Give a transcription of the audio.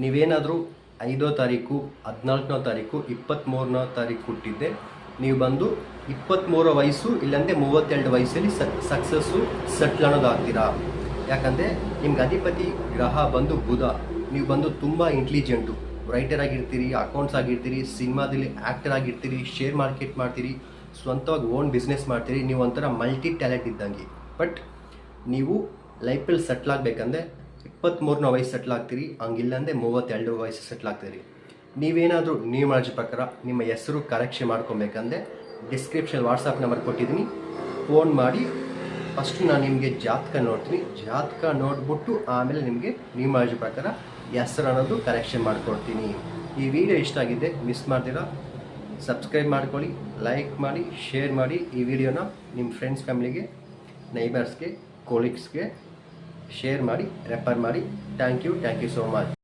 ನೀವೇನಾದರೂ 5ನೇ ತಾರೀಕು, 14ನೇ ತಾರೀಕು, 23ನೇ ತಾರೀಕು ಹುಟ್ಟಿದ್ದೆ, ನೀವು ಬಂದು 23 ವಯಸ್ಸು ಇಲ್ಲಾಂದರೆ 32 ವಯಸ್ಸಲ್ಲಿ ಸಕ್ಸಸ್ಸು ಸೆಟ್ಲ್ ಅನ್ನೋದಾಗ್ತೀರಾ. ಯಾಕಂದರೆ ನಿಮ್ಗೆ ಅಧಿಪತಿ ಗ್ರಹ ಬಂದು ಬುಧ. ನೀವು ಬಂದು ತುಂಬ ಇಂಟೆಲಿಜೆಂಟು, ರೈಟರ್ ಆಗಿರ್ತೀರಿ, ಅಕೌಂಟ್ಸ್ ಆಗಿರ್ತೀರಿ, ಸಿನಿಮಾದಲ್ಲಿ ಆ್ಯಕ್ಟರ್ ಆಗಿರ್ತೀರಿ, ಶೇರ್ ಮಾರ್ಕೆಟ್ ಮಾಡ್ತೀರಿ, ಸ್ವಂತವಾಗಿ ಓನ್ ಬಿಸ್ನೆಸ್ ಮಾಡ್ತೀರಿ. ನೀವು ಒಂಥರ ಮಲ್ಟಿ ಟ್ಯಾಲೆಂಟ್ ಇದ್ದಂಗೆ. ಬಟ್ ನೀವು ಲೈಫಲ್ಲಿ ಸೆಟ್ಲ್ ಆಗಬೇಕಂದ್ರೆ 23ನೇ ವಯಸ್ಸು ಸೆಟ್ಲ್ ಆಗ್ತೀರಿ, ಹಂಗಿಲ್ಲಂದರೆ 32 ವಯಸ್ಸು ಸೆಟ್ಲ್ ಆಗ್ತೀರಿ. ನೀವೇನಾದರೂ ನ್ಯೂಮರಾಲಜಿ ಪ್ರಕಾರ ನಿಮ್ಮ ಹೆಸರು ಕರೆಕ್ಷನ್ ಮಾಡ್ಕೊಬೇಕಂದ್ರೆ ಡಿಸ್ಕ್ರಿಪ್ಷನ್ ವಾಟ್ಸಪ್ ನಂಬರ್ ಕೊಟ್ಟಿದ್ದೀನಿ, ಫೋನ್ ಮಾಡಿ. ಫಸ್ಟು ನಾನು ನಿಮಗೆ ಜಾತಕ ನೋಡ್ತೀನಿ, ಜಾತಕ ನೋಡಿಬಿಟ್ಟು ಆಮೇಲೆ ನಿಮಗೆ ನ್ಯೂಮರಾಲಜಿ ಪ್ರಕಾರ ಹೆಸರು ಅನ್ನೋದು ಕರೆಕ್ಷನ್ ಮಾಡ್ಕೊಡ್ತೀನಿ. ಈ ವಿಡಿಯೋ ಇಷ್ಟ ಆಗಿದೆ, ಮಿಸ್ ಮಾಡ್ತೀರಾ, ಸಬ್ಸ್ಕ್ರೈಬ್ ಮಾಡ್ಕೊಳ್ಳಿ, ಲೈಕ್ ಮಾಡಿ, ಶೇರ್ ಮಾಡಿ. ಈ ವಿಡಿಯೋನ ನಿಮ್ಮ ಫ್ರೆಂಡ್ಸ್, ಫ್ಯಾಮಿಲಿಗೆ, ನೈಬರ್ಸ್ಗೆ, ಕೊಲೀಗ್ಸ್ಗೆ ಶೇರ್ ಮಾಡಿ, ರೆಫರ್ ಮಾಡಿ. Thank you so much.